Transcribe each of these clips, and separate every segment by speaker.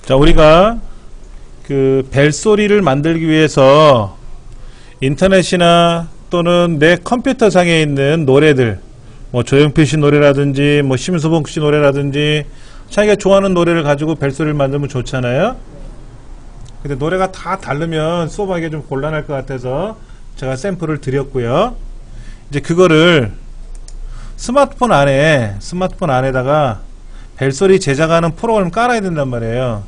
Speaker 1: 자, 우리가 그 벨소리를 만들기 위해서 인터넷이나 또는 내 컴퓨터 상에 있는 노래들, 뭐 조용필 씨 노래라든지 뭐 심수봉 씨 노래라든지 자기가 좋아하는 노래를 가지고 벨소리를 만들면 좋잖아요. 근데 노래가 다 다르면 수업하기가 좀 곤란할 것 같아서 제가 샘플을 드렸고요. 이제 그거를 스마트폰 안에다가 벨소리 제작하는 프로그램 깔아야 된단 말이에요.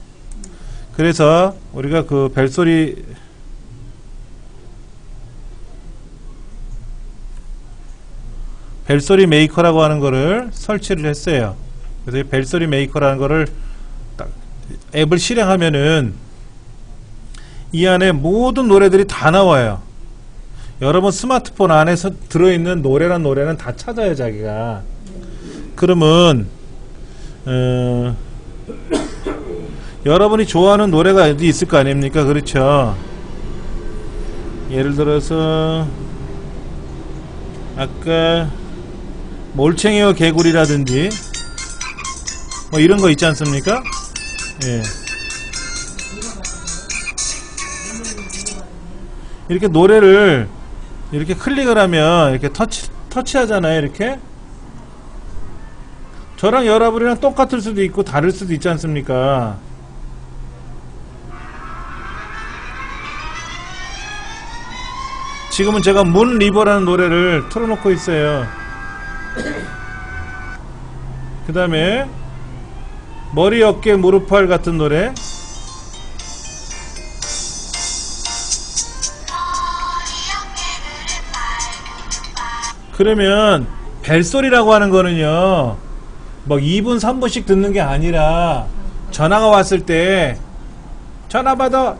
Speaker 1: 그래서 우리가 그 벨소리 메이커라고 하는 거를 설치를 했어요. 그래서 이 벨소리 메이커라는 거를 딱 앱을 실행하면은 이 안에 모든 노래들이 다 나와요. 여러분 스마트폰 안에서 들어있는 노래는 다 찾아요, 자기가. 그러면 여러분이 좋아하는 노래가 어디 있을 거 아닙니까? 그렇죠? 예를 들어서 아까 몰챙이와 개구리라든지 뭐 이런 거 있지 않습니까? 예. 이렇게 노래를 이렇게 클릭을 하면 이렇게 터치하잖아요. 이렇게 저랑 여러분이랑 똑같을 수도 있고 다를 수도 있지 않습니까? 지금은 제가 문 리버라는 노래를 틀어놓고 있어요. 그 다음에 머리, 어깨, 무릎, 팔 같은 노래. 그러면 벨소리라고 하는 거는요, 뭐 2분 3분씩 듣는 게 아니라 전화가 왔을 때 전화 받아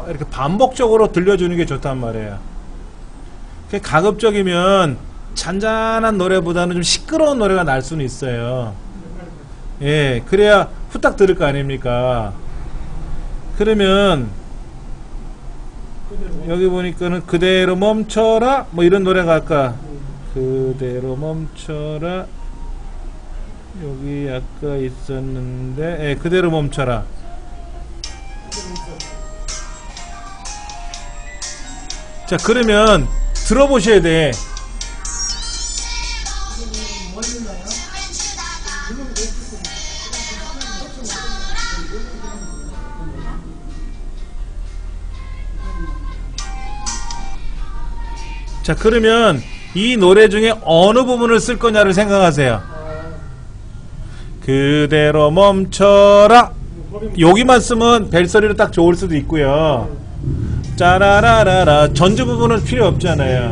Speaker 1: 이렇게 반복적으로 들려주는 게 좋단 말이에요. 가급적이면 잔잔한 노래보다는 좀 시끄러운 노래가 날 수는 있어요. 예, 그래야 후딱 들을 거 아닙니까? 그러면 여기 보니까는 그대로 멈춰라 뭐 이런 노래가 아까 그대로 멈춰라 여기 아까 있었는데, 예, 그대로 멈춰라. 자, 그러면 들어보셔야 돼. 자, 그러면 이 노래 중에 어느 부분을 쓸 거냐를 생각하세요. 그대로 멈춰라 여기만 쓰면 벨소리로 딱 좋을 수도 있고요. 짜라라라라 전주 부분은 필요 없잖아요.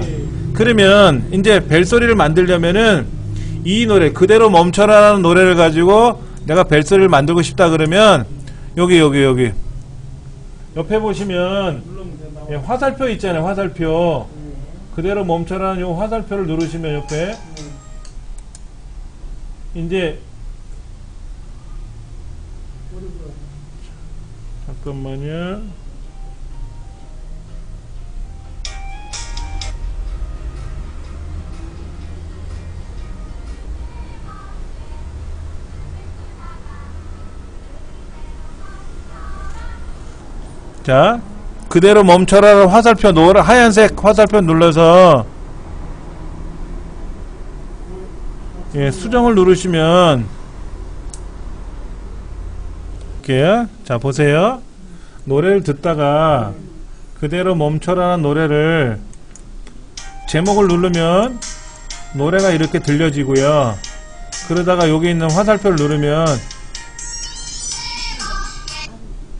Speaker 1: 그러면 이제 벨소리를 만들려면은 이 노래 그대로 멈춰라라는 노래를 가지고 내가 벨소리를 만들고 싶다 그러면 여기 옆에 보시면 화살표 있잖아요. 화살표 그대로 멈춰라는 요 화살표를 누르시면 옆에 이제 잠깐만요. 자, 그대로 멈춰라 화살표 하얀색 화살표 눌러서 예, 수정을 누르시면 이렇게 자 보세요. 노래를 듣다가 그대로 멈춰라는 노래를 제목을 누르면 노래가 이렇게 들려지고요. 그러다가 여기 있는 화살표를 누르면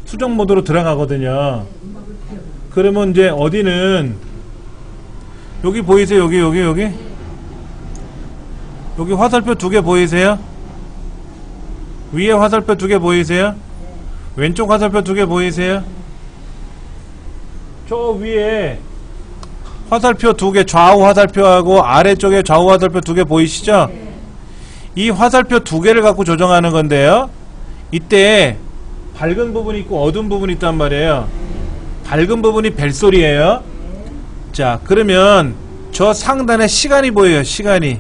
Speaker 1: 수정 모드로 들어가거든요. 그러면 이제 어디는 여기 보이세요? 여기 화살표 2개 보이세요? 위에 화살표 2개 보이세요? 왼쪽 화살표 2개 보이세요? 저 위에 화살표 2개 좌우 화살표하고 아래쪽에 좌우 화살표 2개 보이시죠? 이 화살표 2개를 갖고 조정하는 건데요. 이때 밝은 부분이 있고 어두운 부분이 있단 말이에요. 밝은 부분이 벨소리예요. 자, 그러면 저 상단에 시간이 보여요. 시간이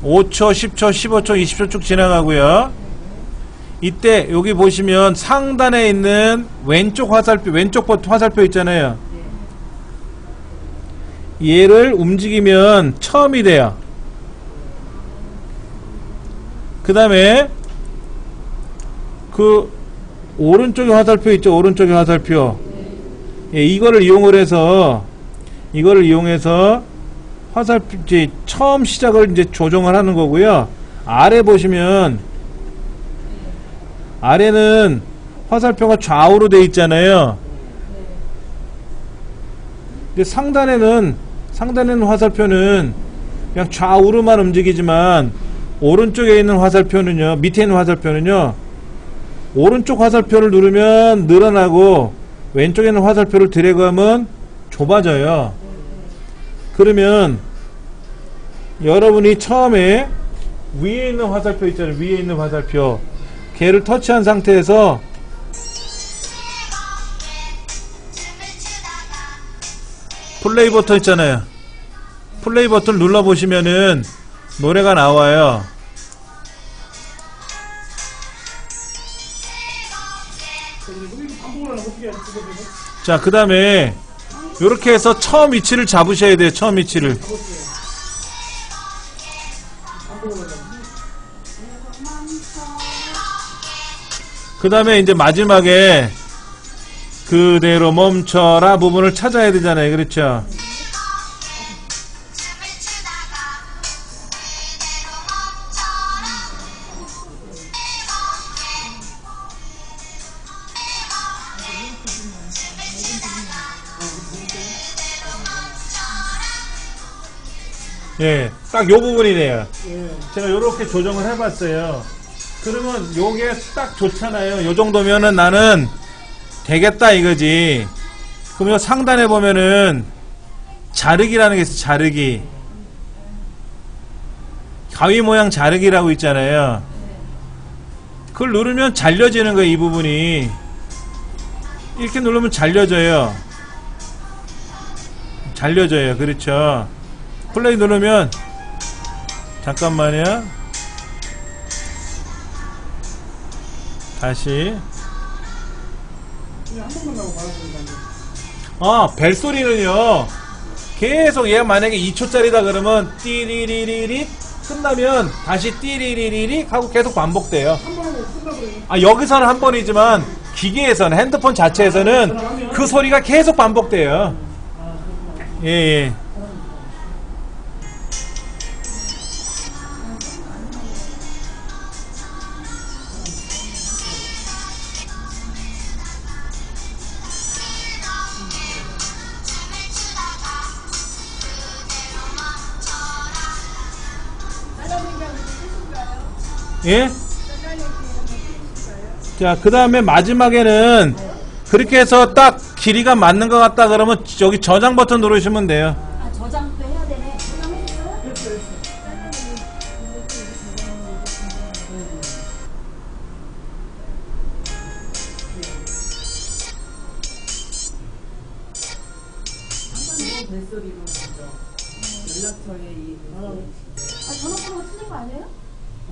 Speaker 1: 5초, 10초, 15초, 20초 쭉 지나가고요. 이때 여기 보시면 상단에 있는 왼쪽 화살표, 왼쪽 버튼 화살표 있잖아요. 얘를 움직이면 처음이 돼요. 그 다음에 그 오른쪽에 화살표 있죠. 오른쪽에 화살표. 예, 이거를 이용해서 화살표 이제 처음 시작을 이제 조정을 하는 거고요. 아래 보시면 아래는 화살표가 좌우로 되어 있잖아요. 근데 상단에는 화살표는 그냥 좌우로만 움직이지만 오른쪽에 있는 화살표는요, 밑에 있는 화살표는요, 오른쪽 화살표를 누르면 늘어나고 왼쪽에 있는 화살표를 드래그하면 좁아져요. 그러면 여러분이 처음에 위에 있는 화살표 있잖아요. 위에 있는 화살표, 걔를 터치한 상태에서 플레이 버튼 있잖아요. 플레이 버튼을 눌러보시면은 노래가 나와요. 자, 그 다음에 요렇게 해서 처음 위치를 잡으셔야 돼요. 처음 위치를. 그 다음에 이제 마지막에 그대로 멈춰라 부분을 찾아야 되잖아요. 그렇죠? 예, 딱 요 부분이네요. 제가 요렇게 조정을 해봤어요. 그러면 요게 딱 좋잖아요. 요 정도면은 나는 되겠다 이거지. 그럼 요 상단에 보면은 자르기라는 게 있어요. 자르기. 가위 모양 자르기라고 있잖아요. 그걸 누르면 잘려지는 거예요. 이 부분이. 이렇게 누르면 잘려져요. 잘려져요. 그렇죠. 플레이 누르면, 잠깐만요. 다시. 벨소리는요, 계속 얘가 만약에 2초짜리다 그러면, 띠리리리리 끝나면 다시 띠리리리리 하고 계속 반복돼요. 여기서는 한 번이지만, 기계에서는, 핸드폰 자체에서는 그 소리가 계속 반복돼요. 예, 예. 예? 자, 그 다음에 마지막에는 그렇게 해서 딱 길이가 맞는 것 같다 그러면 여기 저장 버튼 누르시면 돼요.
Speaker 2: 아, 저장도 해야 되네. 벨소리로 연락처에 전화번호가 틀린 거 아니에요?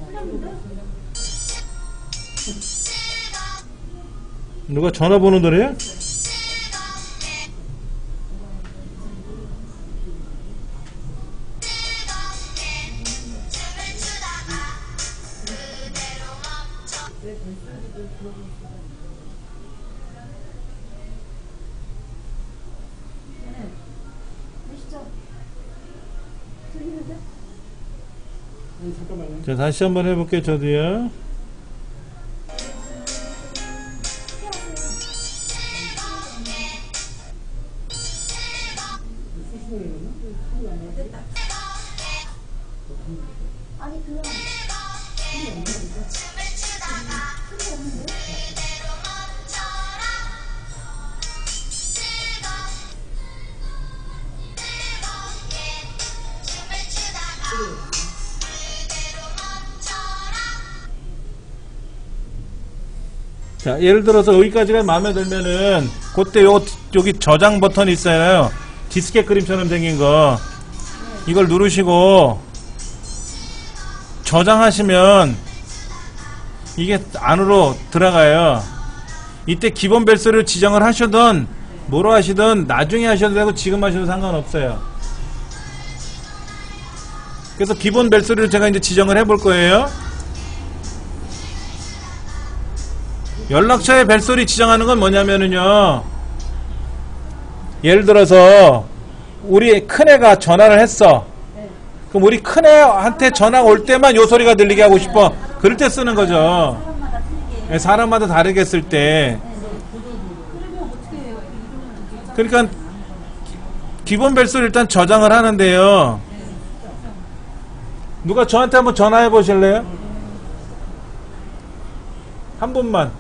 Speaker 2: 틀렸는데?
Speaker 1: 누가 전화번호 노래요? 자, 다시 한번 해볼게요. 저도요.
Speaker 2: 아니 그냥
Speaker 1: 자, 예를 들어서 여기까지가 마음에 들면은 그때 여기 저장 버튼이 있어요. 디스켓 그림처럼 생긴 거. 이걸 누르시고 저장하시면 이게 안으로 들어가요. 이때 기본 벨소리를 지정을 하셔든 뭐로 하시든 나중에 하셔도 되고 지금 하셔도 상관없어요. 그래서 기본 벨소리를 제가 이제 지정을 해볼 거예요. 연락처에 벨소리 지정하는 건 뭐냐면은요, 예를 들어서 우리 큰애가 전화를 했어. 그럼 우리 큰애한테 전화가 올 때만 요 소리가 들리게 하고 싶어. 그럴 때 쓰는 거죠.
Speaker 2: 사람마다 틀리게.
Speaker 1: 예, 사람마다 다르게 쓸 때.
Speaker 2: 그러면 어떻게 해요? 이름은
Speaker 1: 그러니까 기본 벨소리 일단 저장을 하는데요. 누가 저한테 한번 전화해 보실래요? 한 분만.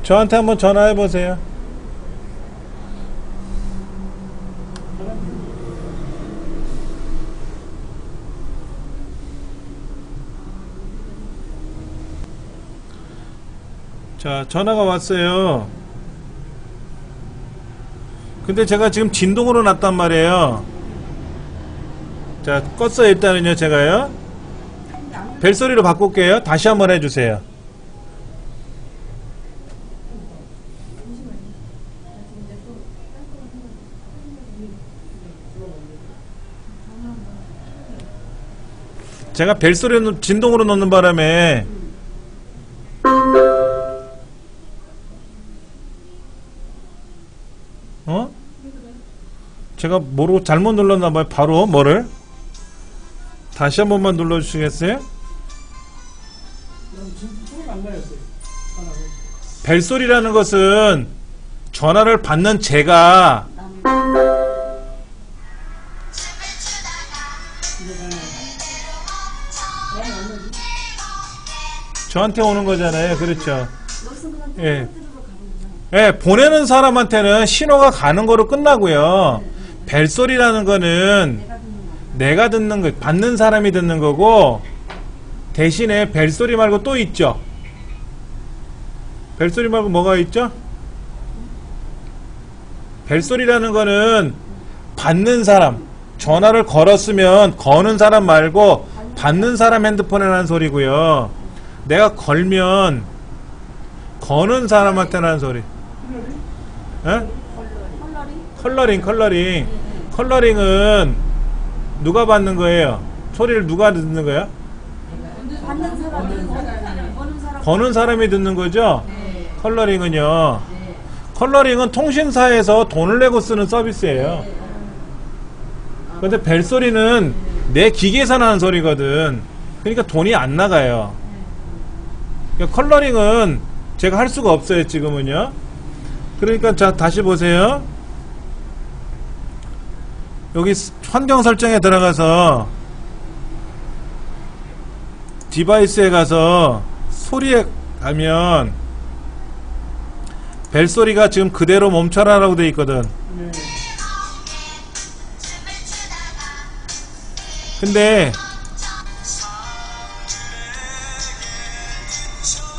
Speaker 1: 저한테 한번 전화해 보세요. 자, 전화가 왔어요. 근데 제가 지금 진동으로 놨단 말이에요. 자, 껐어요. 일단은요, 제가요. 벨소리로 바꿀게요. 다시 한번 해주세요. 제가 벨소리는 진동으로 넣는 바람에 제가 모르고 잘못 눌렀나봐요. 바로 뭐를 다시 한 번만 눌러주시겠어요? 벨소리라는 것은 전화를 받는 제가 저한테 오는 거잖아요. 그렇죠. 예. 예, 보내는 사람한테는 신호가 가는 거로 끝나고요. 벨소리라는 거는 내가 듣는 거, 받는 사람이 듣는 거고, 대신에 벨소리 말고 또 있죠. 벨소리 말고 뭐가 있죠? 벨소리라는 거는 받는 사람, 전화를 걸었으면 거는 사람 말고 받는 사람 핸드폰에 나는 소리고요. 내가 걸면 거는 사람한테 나는 소리. 에? 컬러링. 컬러링은 누가 받는 거예요? 소리를 누가 듣는 거야?
Speaker 2: 받는 사람이
Speaker 1: 거는 사람이 듣는 거죠? 컬러링은요. 컬러링은 통신사에서 돈을 내고 쓰는 서비스예요. 근데 벨소리는 내 기계에서 나는 소리거든. 그러니까 돈이 안 나가요. 그러니까 컬러링은 제가 할 수가 없어요, 지금은요. 그러니까 자, 다시 보세요. 여기 환경 설정에 들어가서 디바이스에 가서 소리에 가면 벨소리가 지금 그대로 멈춰라 라고 되어 있거든. 근데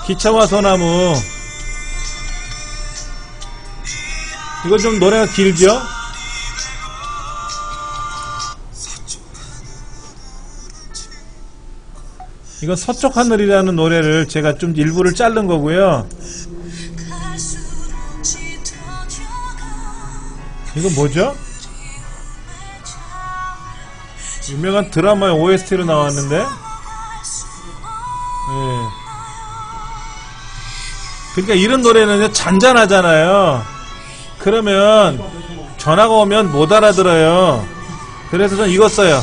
Speaker 1: 기차와 소나무 이거 좀 노래가 길죠? 이건 서쪽 하늘이라는 노래를 제가 좀 일부를 자른 거고요. 이건 뭐죠? 유명한 드라마의 OST로 나왔는데, 예. 그러니까 이런 노래는 잔잔하잖아요. 그러면 전화가 오면 못 알아들어요. 그래서 전 이거 써요.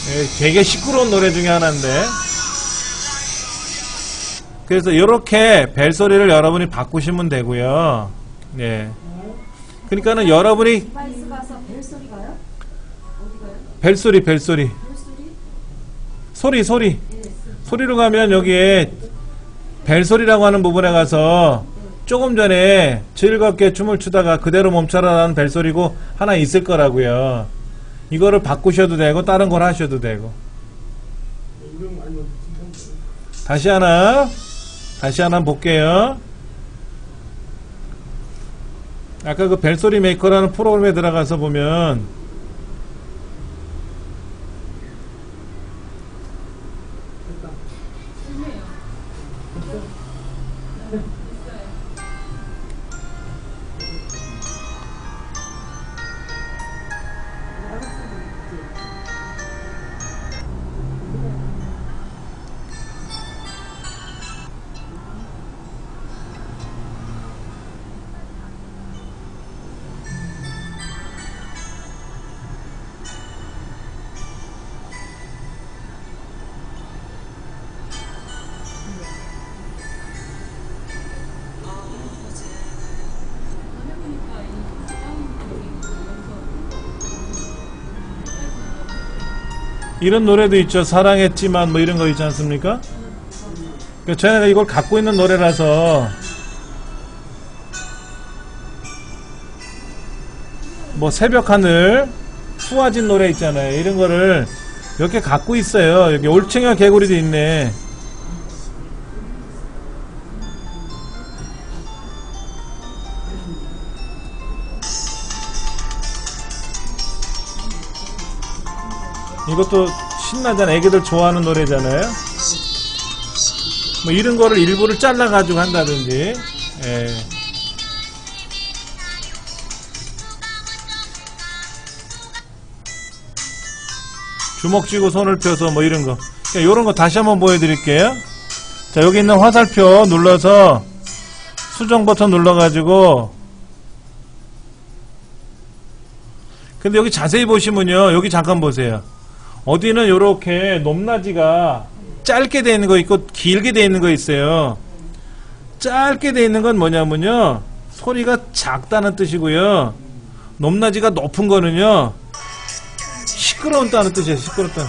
Speaker 1: 예, 되게 시끄러운 노래 중에 하나인데. 그래서 이렇게 벨소리를 여러분이 바꾸시면 되고요. 예. 그러니까는 여러분이
Speaker 2: 디바이스 가서 벨소리 가요? 어디 가요?
Speaker 1: 벨소리
Speaker 2: 벨소리?
Speaker 1: 소리로 가면 여기에 벨소리라고 하는 부분에 가서 조금 전에 즐겁게 춤을 추다가 그대로 멈춰라라는 벨소리고 하나 있을 거라고요. 이거를 바꾸셔도 되고 다른 걸 하셔도 되고. 다시 하나 볼게요. 아까 그 벨소리 메이커라는 프로그램에 들어가서 보면 이런 노래도 있죠. 사랑했지만 뭐 이런 거 있지 않습니까? 그러니까 저희가 이걸 갖고 있는 노래라서 뭐 새벽하늘 수화진 노래 있잖아요. 이런 거를 몇 개 갖고 있어요. 여기 올챙이와 개구리도 있네. 이것도 신나잖아. 애기들 좋아하는 노래잖아요. 뭐 이런 거를 일부를 잘라가지고 한다든지. 예. 주먹 쥐고 손을 펴서 뭐 이런 거. 그러니까 이런 거 다시 한번 보여드릴게요. 자, 여기 있는 화살표 눌러서 수정 버튼 눌러가지고. 근데 여기 자세히 보시면요. 여기 잠깐 보세요. 어디는 요렇게 높낮이가 짧게 되어 있는 거 있고 길게 되어 있는 거 있어요. 짧게 되어 있는 건 뭐냐면요. 소리가 작다는 뜻이고요. 높낮이가 높은 거는요. 시끄러운다는 뜻이에요. 시끄럽다.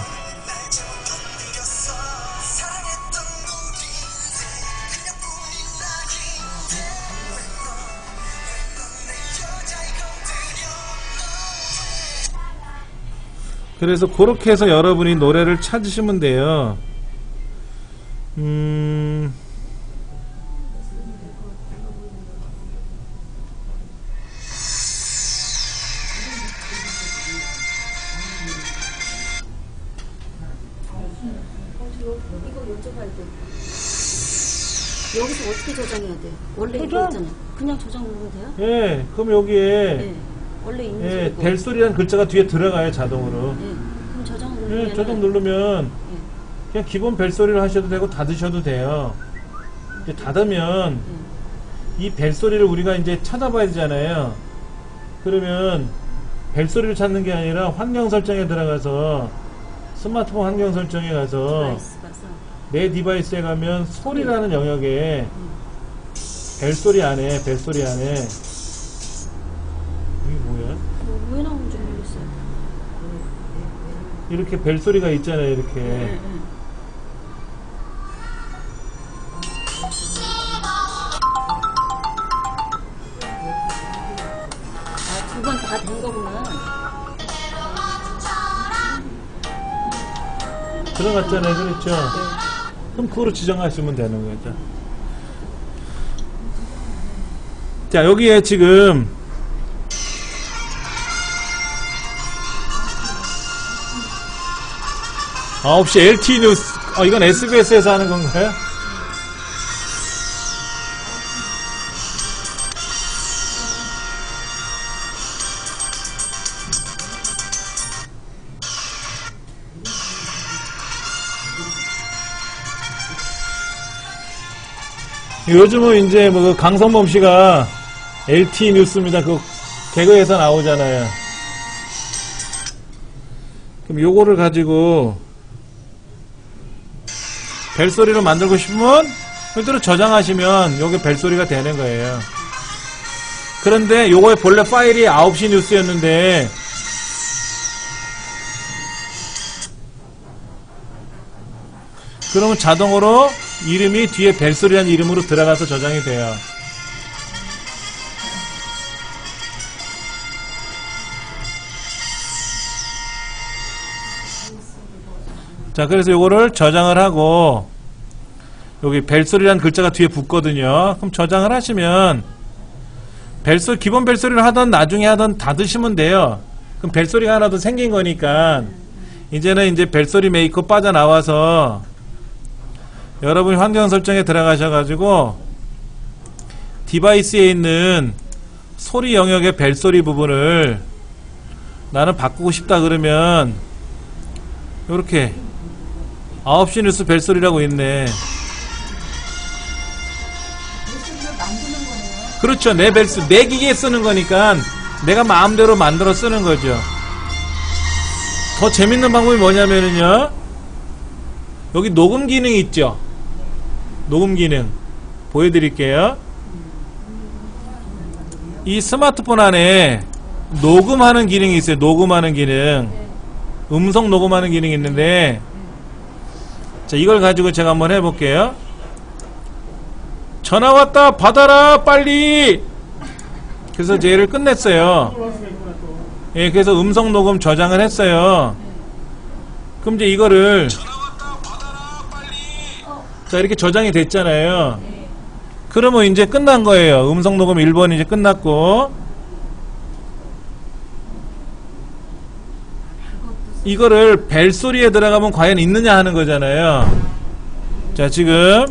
Speaker 1: 그래서 그렇게 해서 여러분이 노래를 찾으시면 돼요.
Speaker 2: 이거 여쭤봐야 돼. 여기서 어떻게 저장해야 돼? 원래
Speaker 1: 저장?
Speaker 2: 이거 있잖아. 그냥 저장 누르면 돼요?
Speaker 1: 예, 그럼 여기에
Speaker 2: 네. 원래 있는
Speaker 1: 예,
Speaker 2: 이거.
Speaker 1: 벨소리라는 글자가 뒤에 들어가요, 자동으로.
Speaker 2: 네. 그럼 저장 누르면
Speaker 1: 예, 저장 누르면 그냥 기본 벨소리를 하셔도 되고 닫으셔도 돼요. 이제 닫으면 이 벨소리를 우리가 이제 찾아봐야 되잖아요. 그러면 벨소리를 찾는 게 아니라 환경 설정에 들어가서 스마트폰 환경 설정에 가서
Speaker 2: 디바이스 가서
Speaker 1: 내 디바이스에 가면 소리라는 영역에 벨소리 안에 이게 뭐야?
Speaker 2: 왜 나오는지 모르겠어요.
Speaker 1: 이렇게 벨소리가 있잖아요. 이렇게
Speaker 2: 네. 아, 두 번 다 된 거구나.
Speaker 1: 들어갔잖아요. 그렇죠? 그럼 그거로 지정하시면 되는 거죠. 자, 여기에 지금 9시 LTE 뉴스. 이건 SBS에서 하는 건가요? 요즘은 이제 뭐 강성범 씨가 LTE 뉴스입니다. 그 개그에서 나오잖아요. 그럼 요거를 가지고 벨소리로 만들고 싶으면 그대로 저장하시면 요게 벨소리가 되는 거예요. 그런데 요거의 본래 파일이 9시 뉴스였는데 그러면 자동으로 이름이 뒤에 벨소리라는 이름으로 들어가서 저장이 돼요. 자, 그래서 요거를 저장을 하고, 여기 벨소리라는 글자가 뒤에 붙거든요. 그럼 저장을 하시면, 기본 벨소리를 하던 나중에 하던 다 드시면 돼요. 그럼 벨소리가 하나 더 생긴 거니까, 이제는 이제 벨소리 메이커 빠져나와서, 여러분이 환경 설정에 들어가셔가지고, 디바이스에 있는 소리 영역의 벨소리 부분을 나는 바꾸고 싶다 그러면, 요렇게, 9시 뉴스 벨소리라고 있네. 그렇죠. 내 기계에 쓰는 거니까 내가 마음대로 만들어 쓰는 거죠. 더 재밌는 방법이 뭐냐면은요, 여기 녹음 기능 있죠. 녹음 기능 보여드릴게요. 이 스마트폰 안에 녹음하는 기능이 있어요. 녹음하는 기능, 음성 녹음하는 기능이 있는데, 자, 이걸 가지고 제가 한번 해볼게요. 전화 왔다 받아라 빨리. 그래서 제 얘를 끝냈어요. 예, 그래서 음성 녹음 저장을 했어요. 그럼 이제 이거를, 자, 이렇게 저장이 됐잖아요. 그러면 이제 끝난 거예요. 음성 녹음 1번이 이제 끝났고, 이거를 벨소리에 들어가면 과연 있느냐 하는 거잖아요. 자, 지금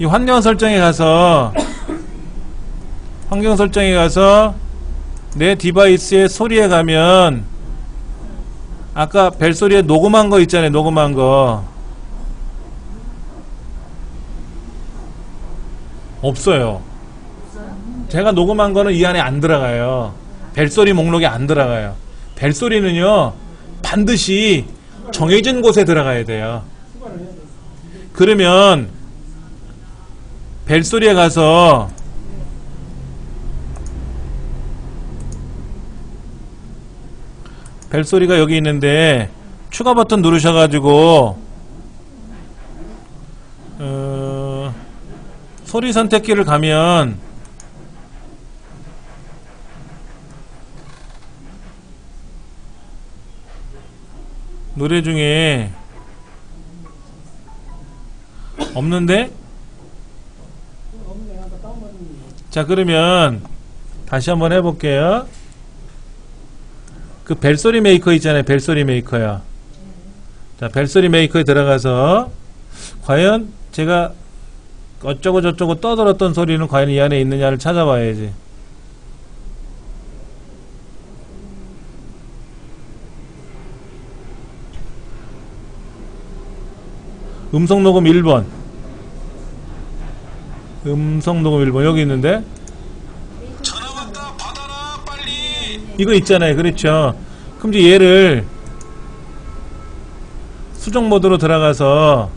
Speaker 1: 이 환경 설정에 가서 내 디바이스의 소리에 가면 아까 벨소리에 녹음한 거 있잖아요. 녹음한 거 없어요. 제가 녹음한 거는 이 안에 안 들어가요. 벨소리 목록에 안 들어가요. 벨소리는요, 반드시 정해진 곳에 들어가야 돼요. 그러면 벨소리에 가서 벨소리가 여기 있는데 추가 버튼 누르셔가지고 소리 선택기를 가면 노래 중에 없는데? 자, 그러면 다시 한번 해볼게요. 그 벨소리 메이커 있잖아요. 벨소리 메이커요. 자, 벨소리 메이커에 들어가서 과연 제가 어쩌고 저쩌고 떠들었던 소리는 과연 이 안에 있느냐를 찾아봐야지. 음성 녹음 1번. 음성 녹음 1번 여기 있는데,
Speaker 3: 전화 왔다 받아라 빨리.
Speaker 1: 이거 있잖아요. 그렇죠. 그럼 이제 얘를 수정 모드로 들어가서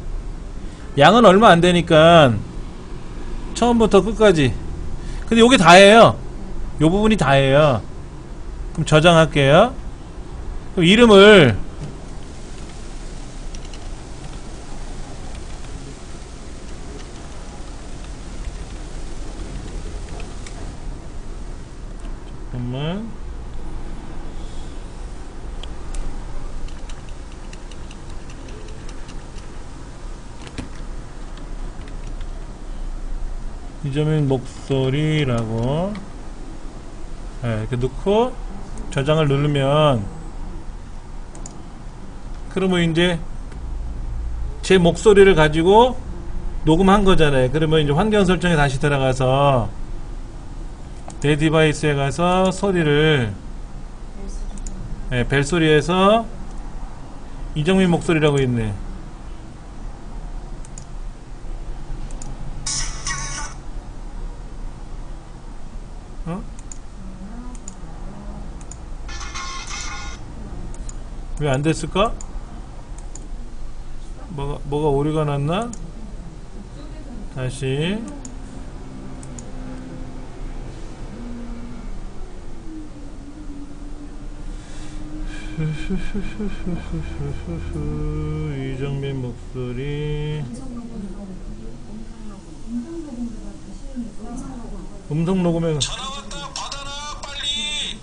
Speaker 1: 양은 얼마 안 되니까 처음부터 끝까지, 근데 요게 다예요. 요 부분이 다예요. 그럼 저장할게요. 그럼 이름을 잠깐만, 이점인 목소리라고, 네, 이렇게 넣고 저장을 누르면, 그러면 이제 제 목소리를 가지고 녹음한 거잖아요. 그러면 이제 환경 설정에 다시 들어가서 내 디바이스에 가서 소리를, 네, 벨소리에서 이정민 목소리라고 있네. 어? 왜 안 됐을까? 뭐가 오류가 났나? 다시. 이정민 목소리. 음성 녹음에
Speaker 3: 전화 왔다 받아라 빨리.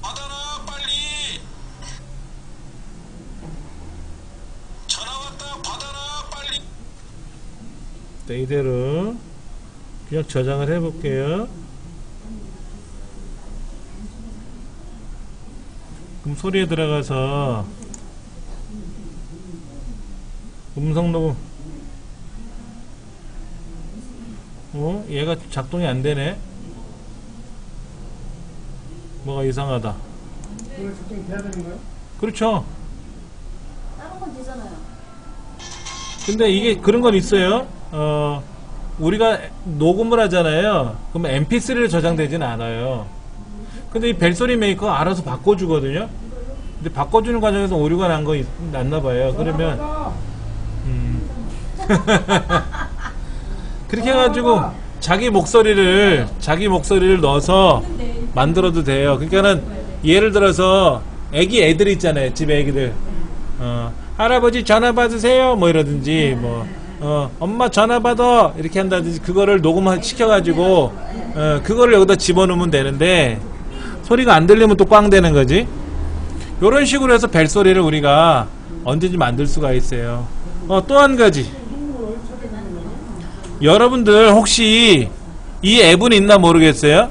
Speaker 3: 받아라 빨리.
Speaker 1: 이대로 그냥 저장을 해볼게요. 그럼 소리에 들어가서 음성 녹음. 얘가 작동이 안 되네. 뭐가 이상하다.
Speaker 4: 이거 작동이 돼야 되는 거예요?
Speaker 1: 그렇죠.
Speaker 2: 다른 건 되잖아요.
Speaker 1: 근데 이게 그런 건 있어요. 우리가 녹음을 하잖아요. 그러면 mp3를 저장되진 않아요. 근데 이 벨소리 메이커가 알아서 바꿔주거든요. 근데 바꿔주는 과정에서 오류가 났나 봐요. 그러면 그렇게 해가지고 자기 목소리를 넣어서 만들어도 돼요. 그러니까는 예를 들어서 애들 있잖아요. 집에 애기들. 할아버지 전화 받으세요. 뭐 이러든지 엄마 전화 받아 이렇게 한다든지 그거를 녹음 시켜가지고 그거를 여기다 집어넣으면 되는데 소리가 안 들리면 또 꽝 되는 거지. 요런 식으로 해서 벨소리를 우리가 언제든지 만들 수가 있어요. 또 한 가지. 여러분들 혹시 이 앱은 있나 모르겠어요?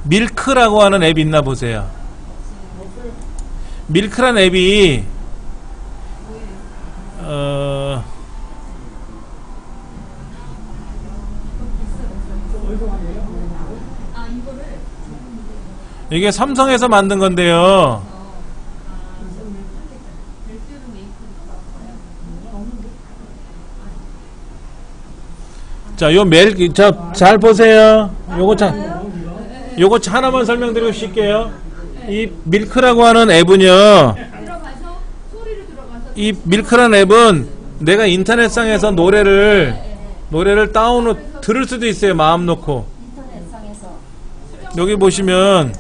Speaker 1: 밀크라고 하는 앱 있나 보세요. 밀크란 앱이 이게 삼성에서 만든 건데요. 자, 잘 보세요. 요거 하나만 설명드리고 쉴게요. 이 밀크라고 하는 앱은요. 이 밀크라는 앱은 내가 인터넷상에서 노래를 다운로드 들을 수도 있어요. 마음 놓고. 여기 보시면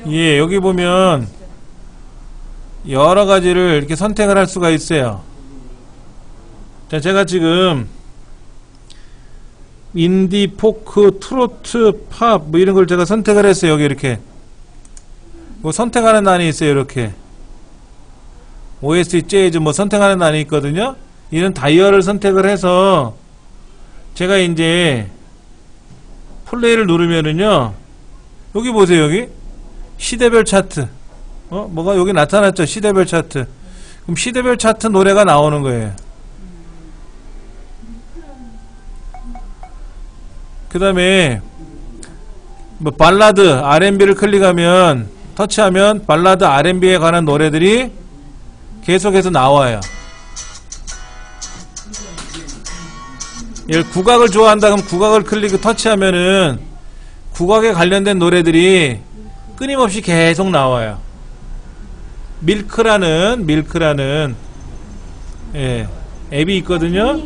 Speaker 1: 예, 여기 보면 여러 가지를 이렇게 선택을 할 수가 있어요. 자, 제가 지금 인디, 포크, 트로트, 팝 뭐 이런 걸 제가 선택을 했어요. 여기 이렇게 뭐 선택하는欄이 있어요. 이렇게 OST, 재즈 뭐 선택하는欄이 있거든요. 이런 다이얼을 선택을 해서 제가 이제 플레이를 누르면은요, 여기 보세요. 여기 시대별 차트 뭐가 여기 나타났죠. 시대별 차트. 그럼 시대별 차트 노래가 나오는 거예요. 그 다음에 뭐 발라드 R&B를 클릭하면 터치하면 발라드 R&B에 관한 노래들이 계속해서 나와요. 국악을 좋아한다 그럼 국악을 터치하면은 국악에 관련된 노래들이 끊임없이 계속 나와요. 밀크라는 앱이 있거든요.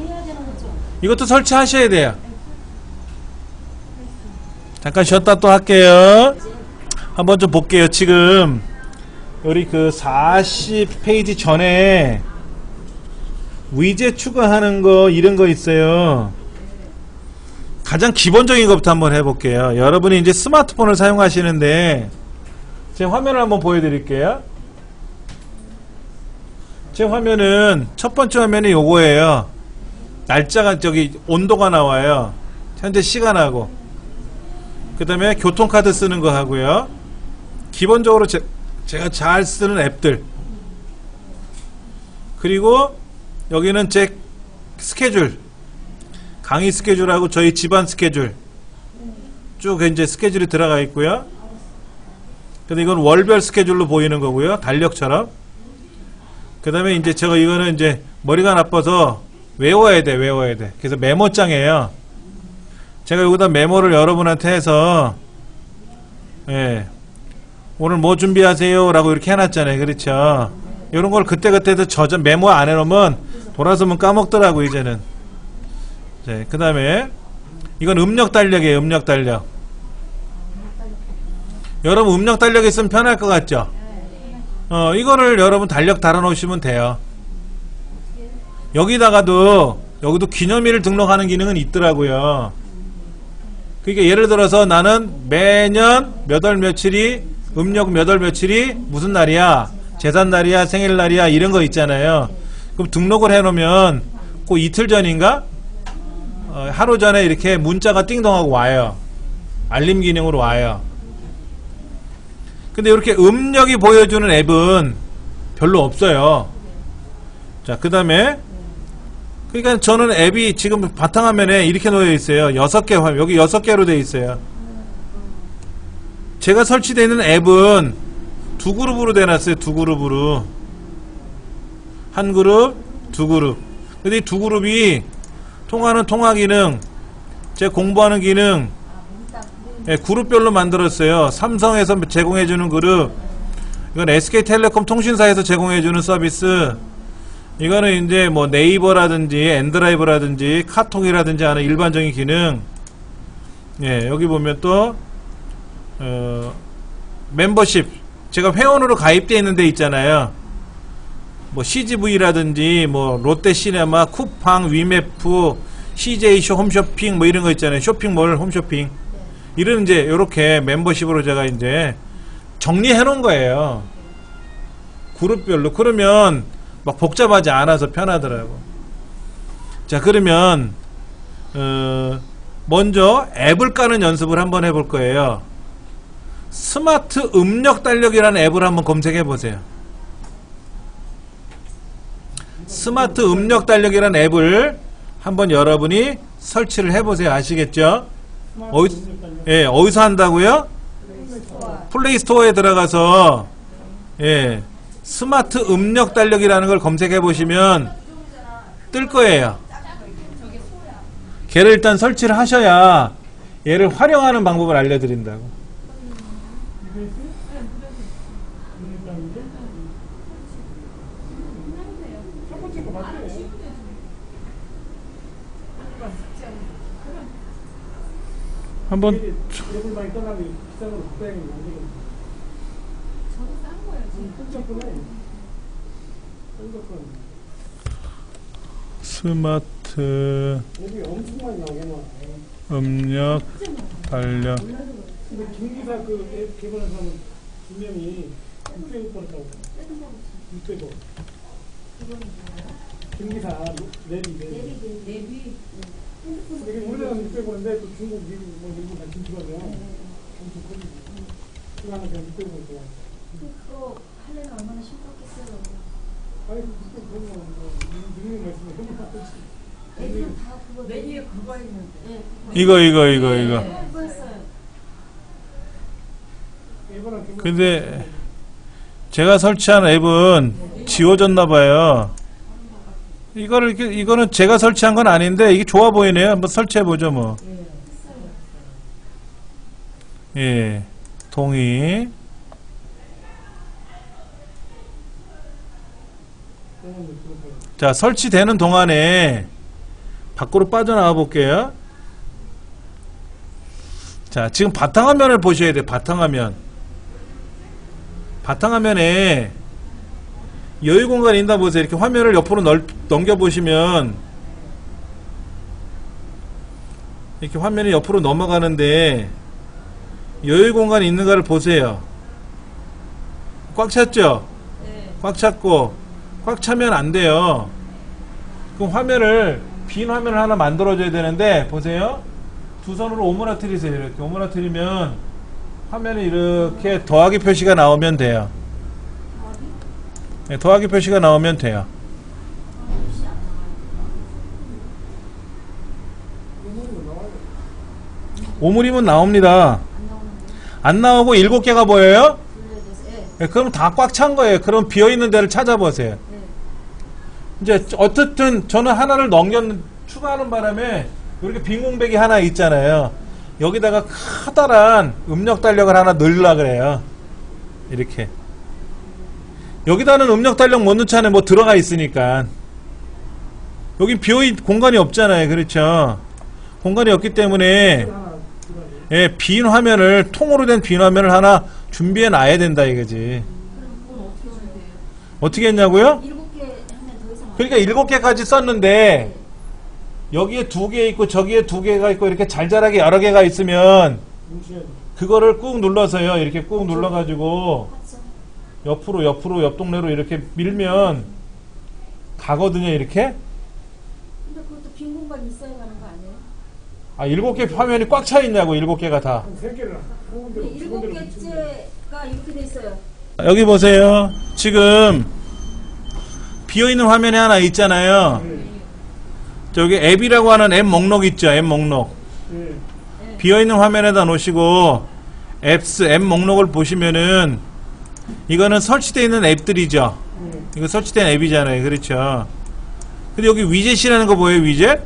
Speaker 1: 이것도 설치하셔야 돼요. 잠깐 쉬었다 또 할게요. 한번 좀 볼게요. 지금 우리 그 40페이지 전에 위젯 추가하는 거 이런 거 있어요. 가장 기본적인 것부터 한번 해볼게요. 여러분이 이제 스마트폰을 사용하시는데 제 화면을 한번 보여드릴게요. 제 화면은 첫 번째 화면이 요거예요. 날짜가 온도가 나와요. 현재 시간하고 그 다음에 교통카드 쓰는 거 하고요. 기본적으로 제가 잘 쓰는 앱들, 그리고 여기는 제 스케줄, 강의 스케줄하고 저희 집안 스케줄 쭉 이제 스케줄이 들어가 있고요. 근데 이건 월별 스케줄로 보이는 거고요. 달력처럼. 그 다음에 이제 제가 이거는 이제 머리가 나빠서 외워야 돼. 그래서 메모장이에요. 제가 여기다 메모를 여러분한테 해서, 예, 오늘 뭐 준비하세요? 라고 이렇게 해놨잖아요. 그렇죠? 이런 걸 그때그때도 메모 안 해놓으면 돌아서면 까먹더라고, 이제는. 네, 그 다음에, 이건 음력 달력이에요. 음력 달력. 여러분, 음력 달력 있으면 편할 것 같죠? 이거를 여러분 달력 달아놓으시면 돼요. 여기도 기념일을 등록하는 기능은 있더라고요. 그러니까 예를 들어서 나는 매년 몇 월 며칠이 음력 몇 월 며칠이 무슨 날이야? 제삿날이야? 생일날이야? 이런 거 있잖아요. 그럼 등록을 해놓으면 그 이틀 전인가? 하루 전에 이렇게 문자가 띵동하고 와요. 알림 기능으로 와요. 근데 이렇게 음력이 보여주는 앱은 별로 없어요. 자, 그 다음에 그러니까 저는 앱이 지금 바탕화면에 이렇게 놓여 있어요. 6개 화면, 여기 6개로 되어 있어요. 제가 설치되어 있는 앱은 두 그룹으로 되어놨어요. 두 그룹으로. 한 그룹, 두 그룹. 근데 이 두 그룹이 통하는 통화 기능, 제가 공부하는 기능, 예, 그룹별로 만들었어요. 삼성에서 제공해주는 그룹, 이건 SK텔레콤 통신사에서 제공해주는 서비스, 이거는 이제 뭐 네이버라든지 엔드라이브라든지 카톡이라든지 하는 일반적인 기능. 예, 여기 보면 또 멤버십, 제가 회원으로 가입되어 있는 데 있잖아요. 뭐 CGV라든지 뭐 롯데시네마, 쿠팡, 위메프, CJ쇼, 홈쇼핑 뭐 이런 거 있잖아요. 쇼핑몰, 홈쇼핑. 이런 이제 요렇게 멤버십으로 제가 이제 정리해 놓은 거예요. 그룹별로. 그러면 막 복잡하지 않아서 편하더라고. 자, 그러면 먼저 앱을 까는 연습을 한번 해볼 거예요. 스마트 음력 달력이라는 앱을 한번 검색해 보세요. 스마트 음력 달력이라는 앱을 한번 여러분이 설치를 해 보세요. 아시겠죠? 어디서 한다고요? 플레이스토어에 들어가서 예, 스마트 음력 달력이라는 걸 검색해 보시면 뜰 거예요. 걔를 일단 설치를 하셔야 얘를 활용하는 방법을 알려드린다고. 한번
Speaker 4: 여러분 많이 떠나면 비싼 걸 바꿔야 되는 거 아니거든요.
Speaker 2: 저도 싼 거예요.
Speaker 1: 스마트
Speaker 4: 여기 엄청 많이 나오겠나.
Speaker 1: 음력 달력.
Speaker 4: 근데 김기사 그 앱 개발한 사람 두 명이 600억 벌었다고. 600억. 김기사 랩이. 여기 우리나라는 600원인데 또 중국, 미국, 뭐 일본 다 진출하면 엄청 커지고. 그거는 그냥 600원 좋아.
Speaker 2: 그거 하려면 얼마나 심각했어요.
Speaker 4: 아니 600원 뭐 누님 말씀에 해보면 되지.
Speaker 2: 애들은 다 그거
Speaker 5: 메뉴에 그거 있는데.
Speaker 2: 네,
Speaker 1: 이거.
Speaker 2: 그거 했어요.
Speaker 1: 근데 제가 설치한 앱은 지워졌나봐요. 이거는 제가 설치한 건 아닌데 이게 좋아 보이네요. 한번 설치해 보죠 뭐. 예, 동의. 자, 설치되는 동안에 밖으로 빠져나와 볼게요. 자, 지금 바탕화면을 보셔야 돼요. 바탕화면에 여유 공간이 있나 보세요. 이렇게 화면을 옆으로 넘겨보시면 이렇게 화면이 옆으로 넘어가는데 여유 공간이 있는가를 보세요. 꽉 찼죠?
Speaker 2: 네.
Speaker 1: 꽉 찼고 꽉 차면 안 돼요. 그럼 화면을 빈 화면을 하나 만들어줘야 되는데 보세요. 두 손으로 오므라뜨리세요. 이렇게 오므라뜨리면 화면에 이렇게 더하기 표시가 나오면 돼요. 네, 더하기 표시가 나오면 돼요. 오므리면 나옵니다. 안 나오고 7개가 보여요? 네, 그럼 다 꽉 찬 거예요. 그럼 비어있는 데를 찾아보세요. 이제 어쨌든 저는 하나를 추가하는 바람에 이렇게 빈 공백이 하나 있잖아요. 여기다가 커다란 음력 달력을 하나 넣으려고 그래요. 이렇게. 여기다는 음력 달력 못 넣잖아요. 뭐 들어가 있으니까. 여기 공간이 없잖아요. 그렇죠? 공간이 없기 때문에 예, 빈 화면을, 통으로 된 빈 화면을 하나 준비해 놔야 된다 이거지. 어떻게 했냐고요?
Speaker 2: 7개 하면 더 이상
Speaker 1: 그러니까 7개까지 썼는데 여기에 2개 있고 저기에 2개가 있고 이렇게 잘잘하게 여러 개가 있으면 그거를 꾹 눌러서요. 이렇게 꾹 눌러가지고
Speaker 2: 맞죠?
Speaker 1: 옆으로 옆 동네로 이렇게 밀면 가거든요. 이렇게.
Speaker 2: 근데 그것도 빈 공간 있어야 가는 거 아니에요?
Speaker 1: 아, 7개 화면이 꽉 차 있냐고. 7개가 다.
Speaker 4: 한 3개를 한 군데로
Speaker 2: 근데
Speaker 4: 두 군데로 붙이면 돼.
Speaker 2: 7개째가 이렇게 돼 있어요.
Speaker 1: 여기 보세요. 지금 비어있는 화면이 하나 있잖아요.
Speaker 4: 네.
Speaker 1: 저기 앱이라고 하는 앱 목록 있죠. 앱 목록.
Speaker 4: 네.
Speaker 1: 비어있는 화면에다 놓으시고 앱 목록을 보시면은 이거는 설치되어 있는 앱들이죠.
Speaker 4: 네.
Speaker 1: 이거 설치된 앱이잖아요. 그렇죠. 근데 여기 위젯이라는 거 보여요? 위젯?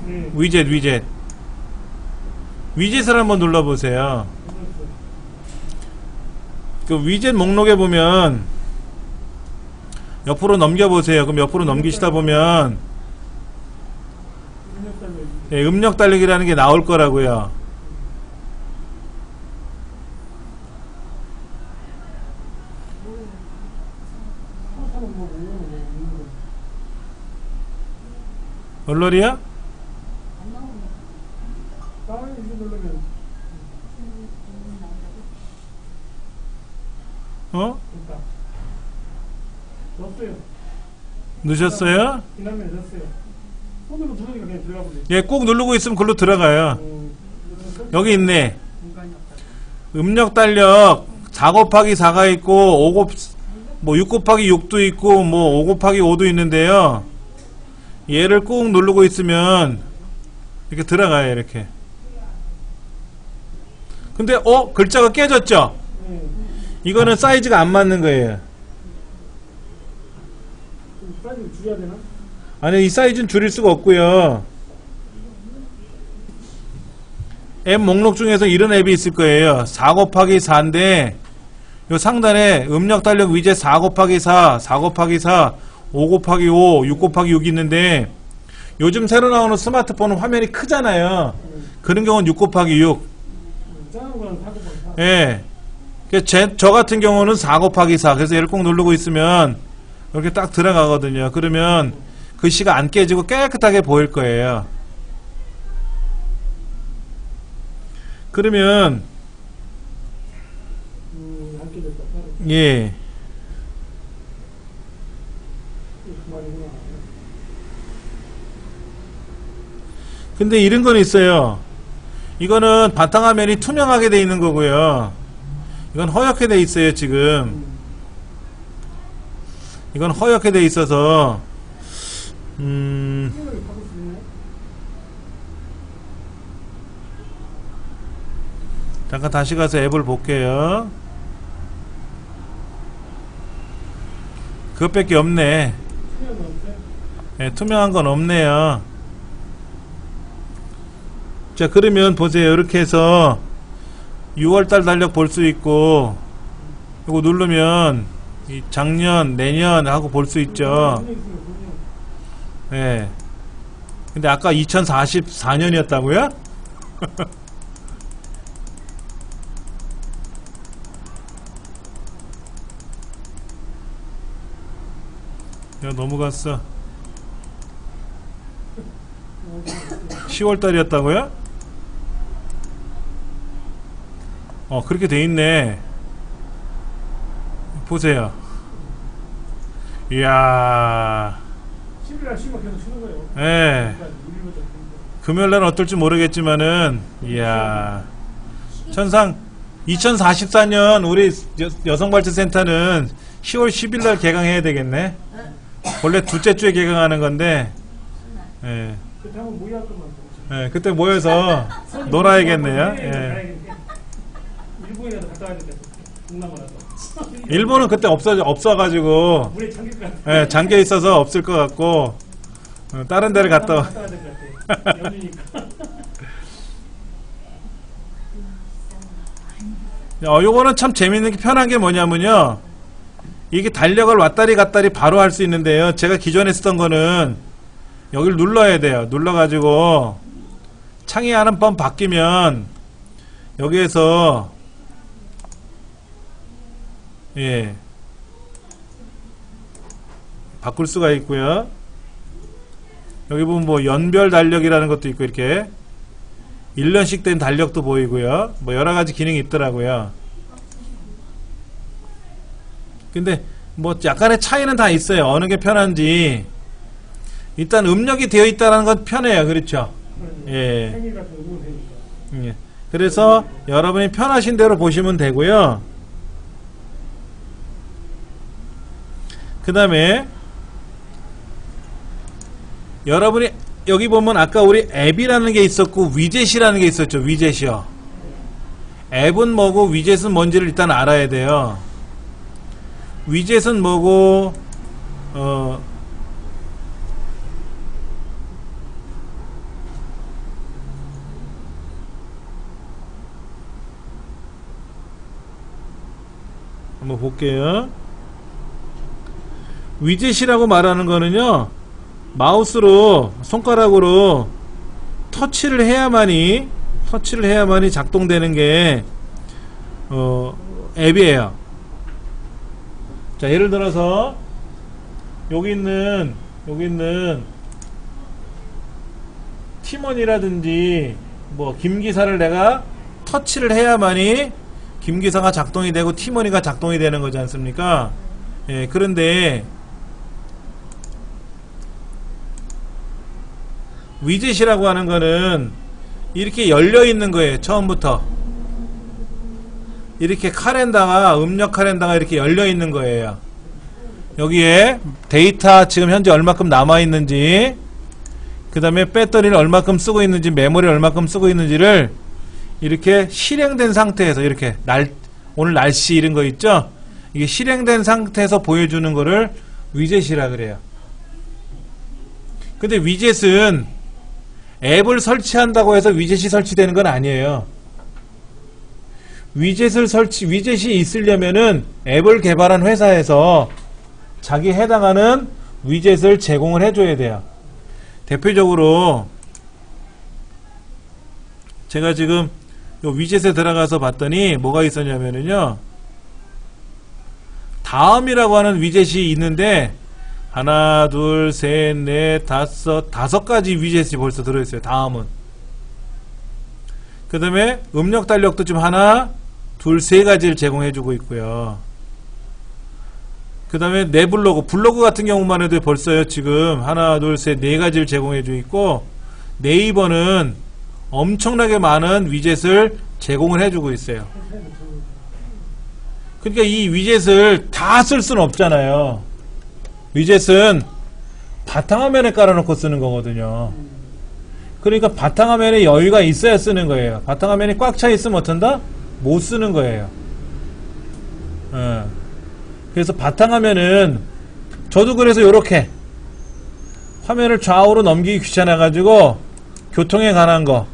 Speaker 4: 네.
Speaker 1: 위젯을 한번 눌러보세요.
Speaker 4: 그렇죠.
Speaker 1: 그 위젯 목록에 보면 옆으로 넘겨보세요. 그럼 옆으로 넘기시다 보면 음력 달리기라는 게 나올 거라고요. 얼러리야?
Speaker 2: 안 나오네.
Speaker 4: 다음에 이거 누르면
Speaker 1: 어?
Speaker 4: 됐다. 넣었어요.
Speaker 1: 넣으셨어요?
Speaker 4: 지난번에 넣었어요. 손으로 누르니까 그냥 들어가 보네.
Speaker 1: 예, 꼭 누르고 있으면 글로 들어가요. 여기 있네. 음력 달력 4 곱하기 4가 있고 6 곱하기 6도 있고 뭐 5 곱하기 5도 있는데요. 얘를 꾹 누르고 있으면 이렇게 들어가요. 이렇게. 근데 글자가 깨졌죠?
Speaker 4: 네.
Speaker 1: 이거는 사이즈가 안 맞는 거예요.
Speaker 4: 좀 사이즈를 줄여야 되나?
Speaker 1: 아니, 이 사이즈는 줄일 수가 없고요. 앱 목록 중에서 이런 앱이 있을 거예요. 4 곱하기 4인데 요 상단에 음력 달력 위젯 4 곱하기 4, 4 곱하기 4, 5 곱하기 5, 6 곱하기 6이 있는데 요즘 새로 나오는 스마트폰은 화면이 크잖아요. 그런 경우는 6 곱하기 6.
Speaker 4: 작은 거는 4 곱하기 4.
Speaker 1: 예. 저 같은 경우는 4 곱하기 4. 그래서 얘를 꼭 누르고 있으면 이렇게 딱 들어가거든요. 그러면 글씨가 안 깨지고 깨끗하게 보일 거예요. 그러면
Speaker 4: 안 깨졌다.
Speaker 1: 예.
Speaker 4: 그 말이구나.
Speaker 1: 근데 이런 건 있어요. 이거는 바탕화면이 투명하게 돼 있는 거고요. 이건 허옇게 돼 있어요. 지금 이건 허옇게 돼 있어서
Speaker 4: 이걸 바꿀 수 있나요?
Speaker 1: 잠깐 다시 가서 앱을 볼게요. 그것밖에 없네.
Speaker 4: 투명한 거 없어요?
Speaker 1: 예, 투명한 건 없네요. 자, 그러면 보세요. 이렇게 해서 6월달 달력 볼 수 있고 이거 누르면 이 작년, 내년 하고 볼 수 있죠.
Speaker 4: 분명 있으면 분명.
Speaker 1: 예. 근데 아까 2044년이었다고요? 야, 넘어갔어. 10월달이었다고요? 그렇게 돼 있네. 보세요. 이야.
Speaker 4: 10일날 쉬면 계속 쉬는 거예요.
Speaker 1: 예.
Speaker 4: 그러니까 일일부터 쉬는 거예요.
Speaker 1: 금요일날은 어떨지 모르겠지만은, 이야. 천상, 2044년 우리 여성발전센터는 10월 10일날 개강해야 되겠네. 원래 둘째 주에 개강하는 건데, 예.
Speaker 4: 그때 한번 모의할 것만 보죠.
Speaker 1: 예, 그때 모여서 놀아야겠네요. 예.
Speaker 4: 가야겠네. 일본이라도 갔다 와야 되겠다. 동남아라도.
Speaker 1: 일본은 그때 없어가지고,
Speaker 4: 물에 잠길 것 같아.
Speaker 1: 예, 잠겨 있어서 없을 것 같고, 다른 데를 갔다 와.
Speaker 4: 갔다 와야 될 것 같아. 연휴니까.
Speaker 1: 요거는 참 재밌는 게 편한 게 뭐냐면요. 이게 달력을 왔다리 갔다리 바로 할 수 있는데요. 제가 기존에 쓰던 거는 여기를 눌러야 돼요. 눌러가지고 창이 한 번 바뀌면 여기에서 예 바꿀 수가 있고요. 여기 보면 뭐 연별 달력이라는 것도 있고 이렇게 1년씩 된 달력도 보이고요. 뭐 여러 가지 기능이 있더라고요. 근데 뭐 약간의 차이는 다 있어요. 어느 게 편한지. 일단 입력이 되어 있다는 건 편해요. 그렇죠? 예.
Speaker 4: 생일 같은 거 누르면 되니까.
Speaker 1: 예. 그래서 여러분이 편하신 대로 보시면 되고요. 그 다음에 여러분이 여기 보면 아까 우리 앱이라는 게 있었고 위젯이라는 게 있었죠. 위젯이요. 앱은 뭐고 위젯은 뭔지를 일단 알아야 돼요. 위젯은 뭐고 한번 볼게요. 위젯이라고 말하는 거는요, 마우스로 손가락으로 터치를 해야만이 작동되는 게 앱이에요. 자, 예를 들어서 여기 있는 팀원이라든지 뭐 김기사를 내가 터치를 해야만이 김기사가 작동이 되고 팀원이가 작동이 되는 거지 않습니까? 예, 그런데 위젯이라고 하는 거는 이렇게 열려 있는 거예요. 처음부터 이렇게 칼렌더가, 음력 칼렌더가 이렇게 열려 있는 거예요. 여기에 데이터 지금 현재 얼마큼 남아 있는지, 그 다음에 배터리를 얼마큼 쓰고 있는지, 메모리를 얼마큼 쓰고 있는지를 이렇게 실행된 상태에서, 이렇게 오늘 날씨 이런 거 있죠? 이게 실행된 상태에서 보여주는 거를 위젯이라 그래요. 근데 위젯은 앱을 설치한다고 해서 위젯이 설치되는 건 아니에요. 위젯이 있으려면은 앱을 개발한 회사에서 자기 해당하는 위젯을 제공을 해줘야 돼요. 대표적으로 제가 지금 요 위젯에 들어가서 봤더니 뭐가 있었냐면은요, 다음이라고 하는 위젯이 있는데 하나, 둘, 셋, 넷, 다섯 가지 위젯이 벌써 들어있어요. 다음은. 그 다음에 음력 달력도 지금 하나, 둘, 세 가지를 제공해주고 있고요. 그 다음에 내 블로그 같은 경우만 해도 벌써요, 지금 하나, 둘, 셋, 네 가지를 제공해주고 있고, 네이버는 엄청나게 많은 위젯을 제공을 해주고 있어요. 그러니까 이 위젯을 다 쓸 수는 없잖아요. 위젯은 바탕화면에 깔아놓고 쓰는 거거든요. 그러니까 바탕화면에 여유가 있어야 쓰는 거예요. 바탕화면이 꽉 차 있으면 어쩐다? 못 쓰는 거예요. 그래서 바탕화면은 저도 그래서 요렇게 화면을 좌우로 넘기기 귀찮아 가지고 교통에 관한 거,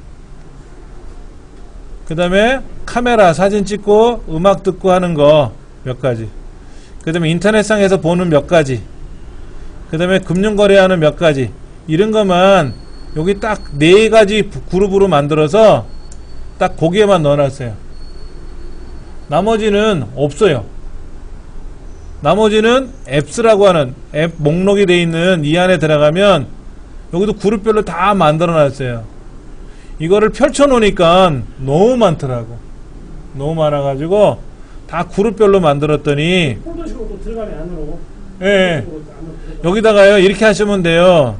Speaker 1: 그 다음에 카메라 사진 찍고 음악 듣고 하는 거 몇 가지, 그 다음에 인터넷상에서 보는 몇 가지, 그 다음에 금융거래하는 몇 가지, 이런 것만 여기 딱 네 가지 그룹으로 만들어서 딱 거기에만 넣어놨어요. 나머지는 없어요. 나머지는 앱스라고 하는 앱 목록이 되어 있는 이 안에 들어가면 여기도 그룹별로 다 만들어 놨어요. 이거를 펼쳐 놓으니까 너무 많더라고. 너무 많아가지고 다 그룹별로 만들었더니,
Speaker 4: 폴더식으로 또 들어가네, 안으로.
Speaker 1: 예, 여기다가요 이렇게 하시면 돼요.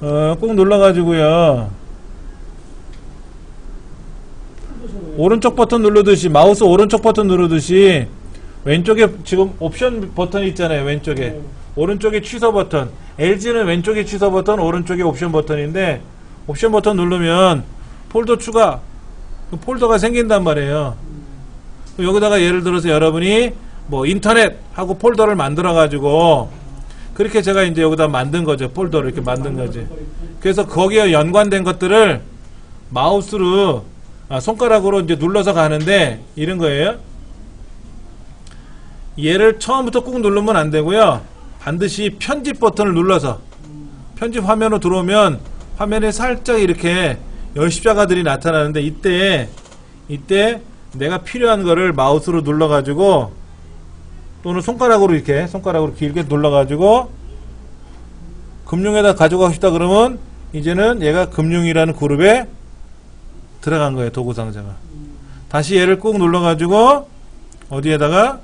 Speaker 1: 꼭 눌러가지고요, 오른쪽 버튼 누르듯이, 마우스 오른쪽 버튼 누르듯이 왼쪽에 지금 옵션 버튼이 있잖아요. 왼쪽에 오른쪽에 취소 버튼, LG는 왼쪽에 취소 버튼, 오른쪽에 옵션 버튼인데, 옵션 버튼 누르면 폴더 추가, 폴더가 생긴단 말이에요. 여기다가 예를 들어서 여러분이 뭐 인터넷 하고 폴더를 만들어 가지고, 그렇게 제가 이제 여기다 만든 거죠. 폴더를 이렇게 만든 거지. 그래서 거기에 연관된 것들을 마우스로, 손가락으로 이제 눌러서 가는데, 이런 거예요. 얘를 처음부터 꾹 누르면 안 되고요. 반드시 편집 버튼을 눌러서, 편집 화면으로 들어오면 화면에 살짝 이렇게 열십자가들이 나타나는데, 이때 내가 필요한 거를 마우스로 눌러가지고, 또는 손가락으로 길게 눌러가지고 금융에다 가져가고 싶다 그러면 이제는 얘가 금융이라는 그룹에 들어간 거예요. 도구 상자가. 다시 얘를 꾹 눌러가지고 어디에다가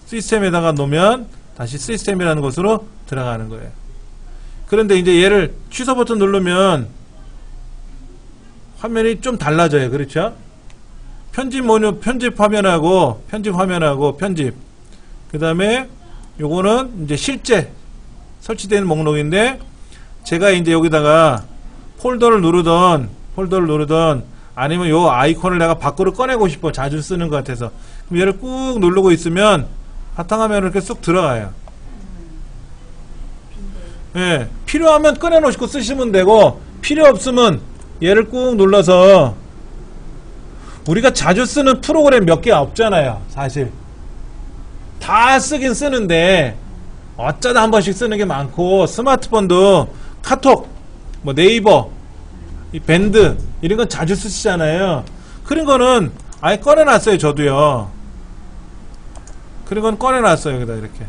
Speaker 1: 시스템에다가 놓으면 다시 시스템이라는 곳으로 들어가는 거예요. 그런데 이제 얘를 취소 버튼 누르면 화면이 좀 달라져요. 그렇죠? 편집 화면하고 편집. 그 다음에 요거는 이제 실제 설치되는 목록인데 제가 이제 여기다가 폴더를 누르던 아니면 요 아이콘을 내가 밖으로 꺼내고 싶어. 자주 쓰는 것 같아서. 그럼 얘를 꾹 누르고 있으면 바탕화면으로 이렇게 쑥 들어가요. 예, 필요하면 꺼내놓으시고 쓰시면 되고 필요 없으면 얘를 꾹 눌러서 우리가 자주 쓰는 프로그램 몇 개 없잖아요. 사실 다 쓰긴 쓰는데 어쩌다 한 번씩 쓰는 게 많고 스마트폰도 카톡, 뭐 네이버, 이 밴드 이런 건 자주 쓰시잖아요. 그런 거는 아예 꺼내놨어요. 저도요. 그런 건 꺼내놨어요. 여기다 이렇게.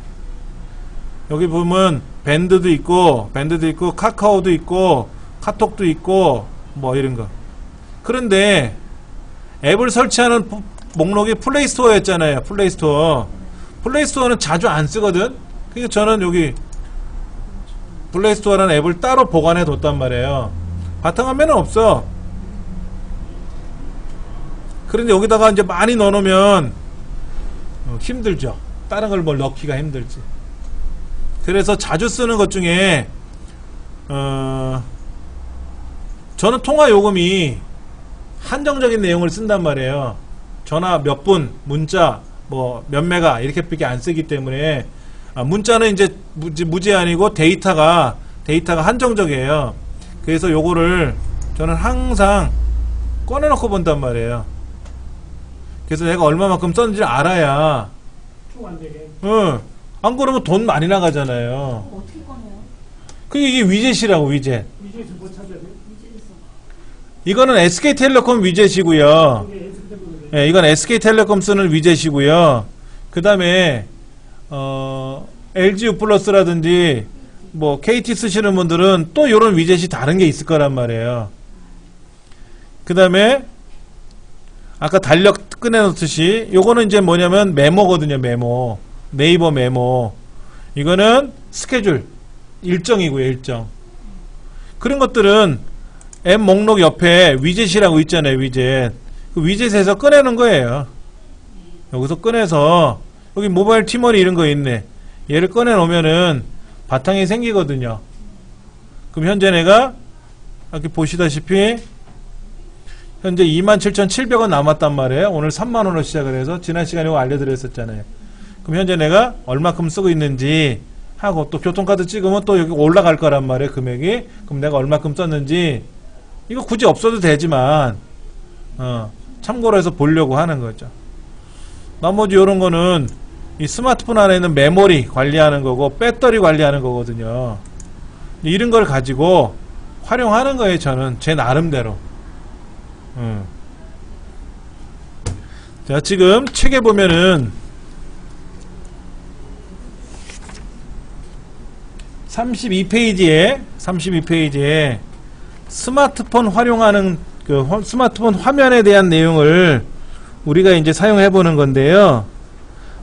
Speaker 1: 여기 보면 밴드도 있고 카카오도 있고 카톡도 있고 뭐 이런 거. 그런데 앱을 설치하는 목록이 플레이스토어였잖아요. 플레이스토어는 자주 안 쓰거든. 그러니까 저는 여기 플레이스토어라는 앱을 따로 보관해 뒀단 말이에요. 바탕화면은 없어. 그런데 여기다가 이제 많이 넣어놓으면 힘들죠. 다른 걸 뭘 넣기가 힘들지. 그래서 자주 쓰는 것 중에 저는 통화 요금이 한정적인 내용을 쓴단 말이에요. 전화 몇 분, 문자 뭐 몇 메가 이렇게밖에 안 쓰기 때문에 문자는 이제 무제한이고 데이터가 한정적이에요. 그래서 요거를 저는 항상 꺼내놓고 본단 말이에요. 그래서 내가 얼마만큼 썼는지 알아야.
Speaker 4: 안 되게.
Speaker 1: 안 그러면 돈 많이 나가잖아요.
Speaker 2: 어떻게 꺼내요?
Speaker 1: 그게 이게 위젯이라고, 위젯.
Speaker 4: 위젯에서 뭐 찾아야 돼?
Speaker 2: 위젯에서.
Speaker 1: 이거는 SK텔레콤 위젯이고요.
Speaker 4: 이게 엔스크랩으로
Speaker 1: 예, 이건 SK텔레콤 쓰는 위젯이고요. 그 다음에 LG U+라든지 뭐 KT 쓰시는 분들은 또 이런 위젯이 다른 게 있을 거란 말이에요. 그 다음에 아까 달력 꺼내놓듯이 요거는 이제 뭐냐면 메모거든요. 메모. 네이버 메모. 이거는 스케줄 일정이고요. 일정. 그런 것들은 앱 목록 옆에 위젯이라고 있잖아요. 위젯. 그 위젯에서 꺼내는 거예요. 여기서 꺼내서 여기 모바일 티머니 이런 거 있네. 얘를 꺼내놓으면은 바탕이 생기거든요. 그럼 현재 내가 이렇게 보시다시피 현재 27,700원 남았단 말이에요. 오늘 3만원으로 시작을 해서 지난 시간에 이거 알려드렸었잖아요. 그럼 현재 내가 얼마큼 쓰고 있는지 하고 또 교통카드 찍으면 또 여기 올라갈 거란 말이에요. 금액이. 그럼 내가 얼마큼 썼는지 이거 굳이 없어도 되지만 참고로 해서 보려고 하는 거죠. 나머지 이런 거는 이 스마트폰 안에 있는 메모리 관리하는 거고 배터리 관리하는 거거든요. 이런 걸 가지고 활용하는 거예요. 저는 제 나름대로. 자, 지금 책에 보면은 32페이지에 스마트폰 활용하는 그 스마트폰 화면에 대한 내용을 우리가 이제 사용해 보는 건데요.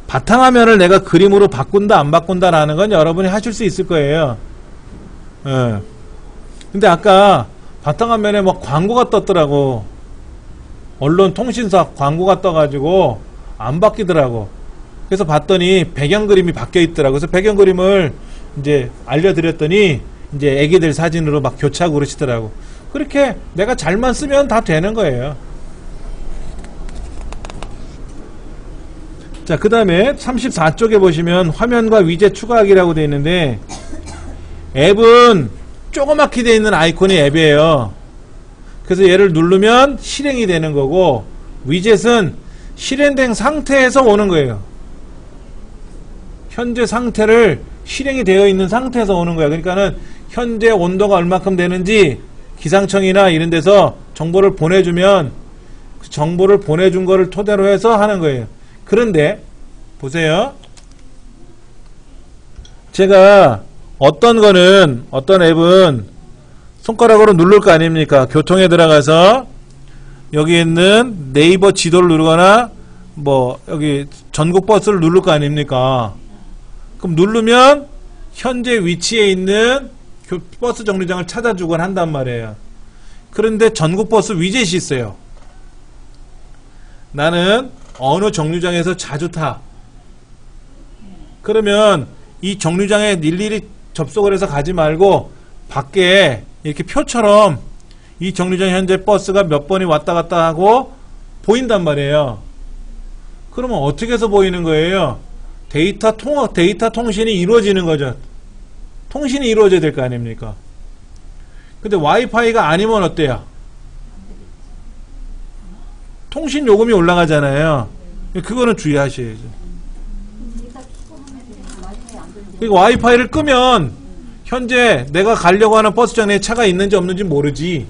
Speaker 1: 바탕화면을 내가 그림으로 바꾼다 안 바꾼다라는 건 여러분이 하실 수 있을 거예요. 근데 아까 바탕화면에 뭐 광고가 떴더라고. 언론 통신사 광고가 떠가지고 안 바뀌더라고. 그래서 봤더니 배경 그림이 바뀌어 있더라고. 그래서 배경 그림을 이제 알려드렸더니 이제 애기들 사진으로 막 교차하고 그러시더라고. 그렇게 내가 잘만 쓰면 다 되는 거예요. 자, 그 다음에 34쪽에 보시면 화면과 위젯 추가하기라고 되어 있는데 앱은 조그맣게 되어 있는 아이콘이 앱이에요. 그래서 얘를 누르면 실행이 되는 거고 위젯은 실행된 상태에서 오는 거예요. 현재 상태를 실행이 되어 있는 상태에서 오는 거야. 그러니까는 현재 온도가 얼마큼 되는지 기상청이나 이런 데서 정보를 보내주면 그 정보를 보내준 거를 토대로 해서 하는 거예요. 그런데 보세요. 제가 어떤 앱은 손가락으로 누를 거 아닙니까? 교통에 들어가서 여기 있는 네이버 지도를 누르거나 뭐 여기 전국 버스를 누를 거 아닙니까? 그럼 누르면 현재 위치에 있는 버스 정류장을 찾아주곤 한단 말이에요. 그런데 전국 버스 위젯이 있어요. 나는 어느 정류장에서 자주 타. 그러면 이 정류장에 일일이 접속을 해서 가지 말고 밖에 이렇게 표처럼 이 정류장 현재 버스가 몇 번이 왔다 갔다 하고 보인단 말이에요. 그러면 어떻게 해서 보이는 거예요? 데이터 통신이 이루어지는 거죠. 통신이 이루어져야 될 거 아닙니까? 근데 와이파이가 아니면 어때요? 통신 요금이 올라가잖아요. 그거는 주의하셔야죠. 그리고 와이파이를 끄면 현재 내가 가려고 하는 버스장에 차가 있는지 없는지 모르지.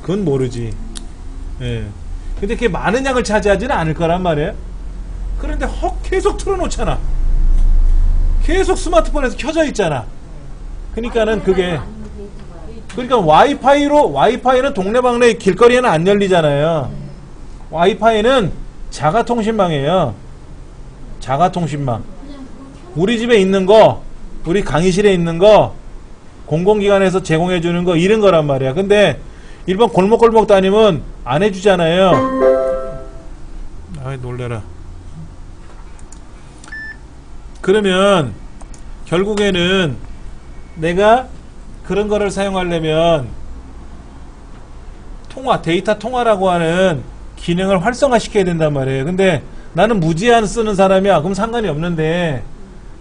Speaker 1: 그건 모르지. 예. 근데 그게 많은 양을 차지하지는 않을 거란 말이에요. 그런데 계속 틀어놓잖아. 계속 스마트폰에서 켜져 있잖아. 그러니까는 그게 그러니까 와이파이는 동네방네 길거리에는 안 열리잖아요. 와이파이는 자가통신망이에요. 자가통신망. 우리 집에 있는 거, 우리 강의실에 있는 거, 공공기관에서 제공해주는 거 이런 거란 말이야. 근데 일반 골목골목 다니면 안 해주잖아요. 아이 놀래라. 그러면 결국에는 내가 그런 거를 사용하려면 데이터 통화라고 하는 기능을 활성화시켜야 된단 말이에요. 근데 나는 무제한 쓰는 사람이야. 그럼 상관이 없는데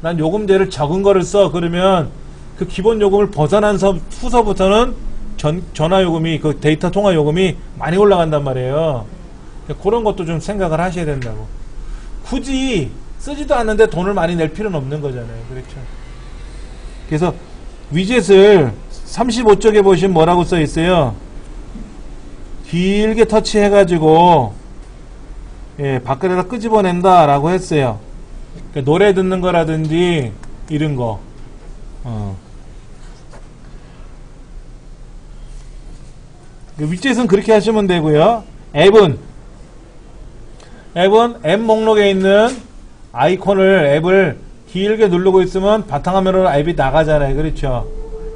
Speaker 1: 난 요금제를 적은 거를 써. 그러면 그 기본 요금을 벗어난 후서부터는 전화 요금이 그 데이터 통화 요금이 많이 올라간단 말이에요. 그런 것도 좀 생각을 하셔야 된다고. 굳이 쓰지도 않는데 돈을 많이 낼 필요는 없는 거잖아요. 그렇죠. 그래서 위젯을 35쪽에 보시면 뭐라고 써 있어요? 길게 터치해가지고 밖에다 끄집어낸다 라고 했어요. 그러니까 노래 듣는 거라든지 이런 거. 위젯은 그렇게 하시면 되고요. 앱은 앱 목록에 있는 앱을 길게 누르고 있으면 바탕화면으로 앱이 나가잖아요. 그렇죠?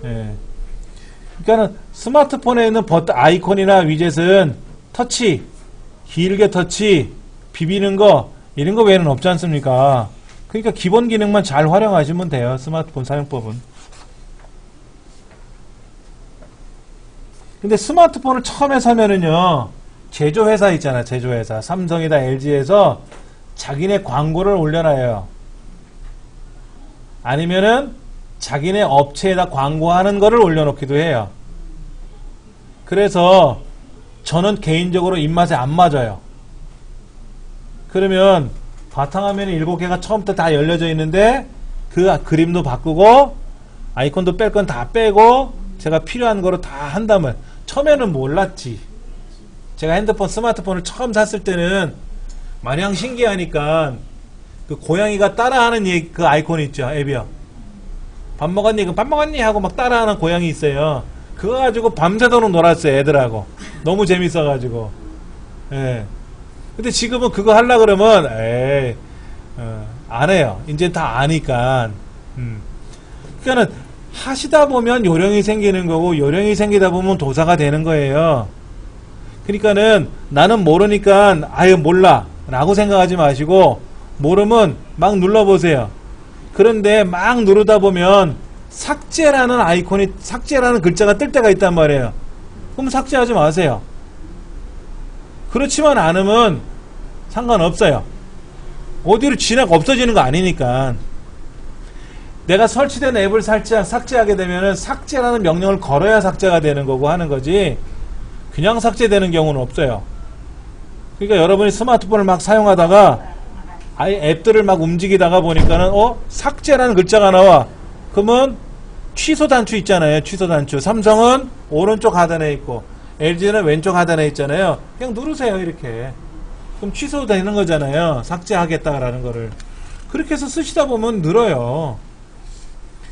Speaker 1: 예. 그러니까는 스마트폰에 있는 아이콘이나 위젯은 터치, 길게 터치, 비비는 거, 이런 거 외에는 없지 않습니까? 그러니까 기본 기능만 잘 활용하시면 돼요. 스마트폰 사용법은. 근데 스마트폰을 처음에 사면은요, 제조회사 있잖아, 제조회사. 삼성이다, LG에서 자기네 광고를 올려놔요. 아니면은 자기네 업체에다 광고하는 거를 올려놓기도 해요. 그래서 저는 개인적으로 입맛에 안 맞아요. 그러면 바탕화면에 7개가 처음부터 다 열려져 있는데 그 그림도 바꾸고 아이콘도 뺄 건 다 빼고 제가 필요한 거로 다 한다면 처음에는 몰랐지. 제가 스마트폰을 처음 샀을 때는 마냥 신기하니까 그 고양이가 따라하는 그 아이콘 있죠. 앱이요. 밥 먹었니? 밥 먹었니? 하고 막 따라하는 고양이 있어요. 그거 가지고 밤새도록 놀았어요. 애들하고. 너무 재밌어가지고. 예. 근데 지금은 그거 하려고 그러면 안 해요. 이제 다 아니까. 그러니까는 하시다 보면 요령이 생기는 거고 요령이 생기다 보면 도사가 되는 거예요. 그러니까는 나는 모르니까 아예 몰라 라고 생각하지 마시고 모르면 막 눌러보세요. 그런데 막 누르다 보면 삭제라는 글자가 뜰 때가 있단 말이에요. 그럼 삭제하지 마세요. 그렇지만 않으면 상관없어요. 어디로 지나가 없어지는 거 아니니까. 내가 설치된 앱을 삭제하게 되면은 삭제라는 명령을 걸어야 삭제가 되는 거고 하는 거지 그냥 삭제되는 경우는 없어요. 그러니까 여러분이 스마트폰을 막 사용하다가 아예 앱들을 막 움직이다가 보니까는 삭제라는 글자가 나와. 그러면 취소 단추 있잖아요. 취소 단추. 삼성은 오른쪽 하단에 있고 LG는 왼쪽 하단에 있잖아요. 그냥 누르세요. 이렇게. 그럼 취소되는 거잖아요. 삭제하겠다라는 거를. 그렇게 해서 쓰시다 보면 늘어요.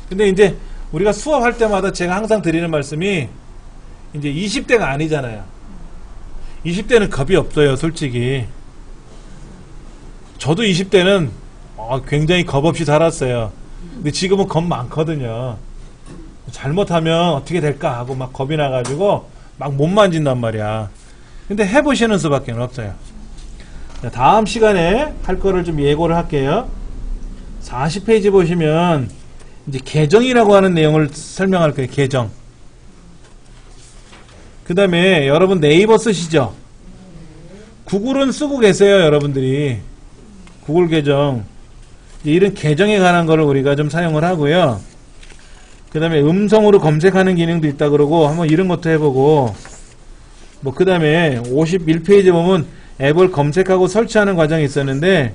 Speaker 1: 근데 이제 우리가 수업할 때마다 제가 항상 드리는 말씀이 이제 20대가 아니잖아요. 20대는 겁이 없어요, 솔직히. 저도 20대는 굉장히 겁 없이 살았어요. 근데 지금은 겁 많거든요. 잘못하면 어떻게 될까 하고 막 겁이 나가지고 막 못 만진단 말이야. 근데 해보시는 수밖에 없어요. 자, 다음 시간에 할 거를 좀 예고를 할게요. 40페이지 보시면 이제 계정이라고 하는 내용을 설명할 거예요. 계정. 그 다음에 여러분 네이버 쓰시죠? 구글은 쓰고 계세요, 여러분들이. 구글 계정. 이런 계정에 관한 거를 우리가 좀 사용을 하고요. 그 다음에 음성으로 검색하는 기능도 있다 그러고 한번 이런 것도 해보고, 뭐 그 다음에 51페이지 보면 앱을 검색하고 설치하는 과정이 있었는데,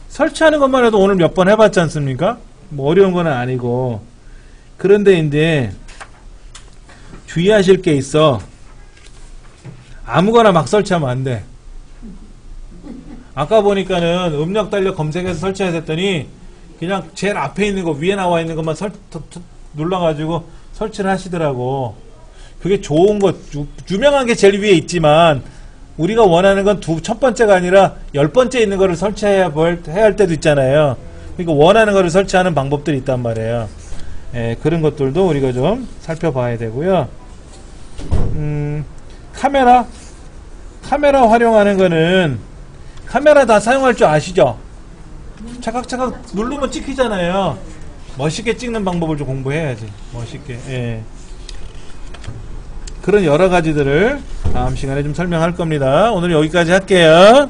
Speaker 1: 설치하는 것만 해도 오늘 몇 번 해봤지 않습니까? 뭐 어려운 건 아니고. 그런데 이제 주의하실 게 있어. 아무거나 막 설치하면 안 돼. 아까 보니까는 음력 달력 검색해서 설치해야 됐더니 그냥 제일 앞에 있는 거, 위에 나와 있는 것만 눌러가지고 설치를 하시더라고. 그게 좋은 거, 유명한 게 제일 위에 있지만 우리가 원하는 건 첫 번째가 아니라 10번째 있는 거를 설치해야 할 때도 있잖아요. 그러니까 원하는 거를 설치하는 방법들이 있단 말이에요. 예, 그런 것들도 우리가 좀 살펴봐야 되고요. 카메라 활용하는 거는 카메라 다 사용할 줄 아시죠? 차각차각 누르면 찍히잖아요. 멋있게 찍는 방법을 좀 공부해야지. 멋있게. 예. 그런 여러 가지들을 다음 시간에 좀 설명할 겁니다. 오늘 여기까지 할게요.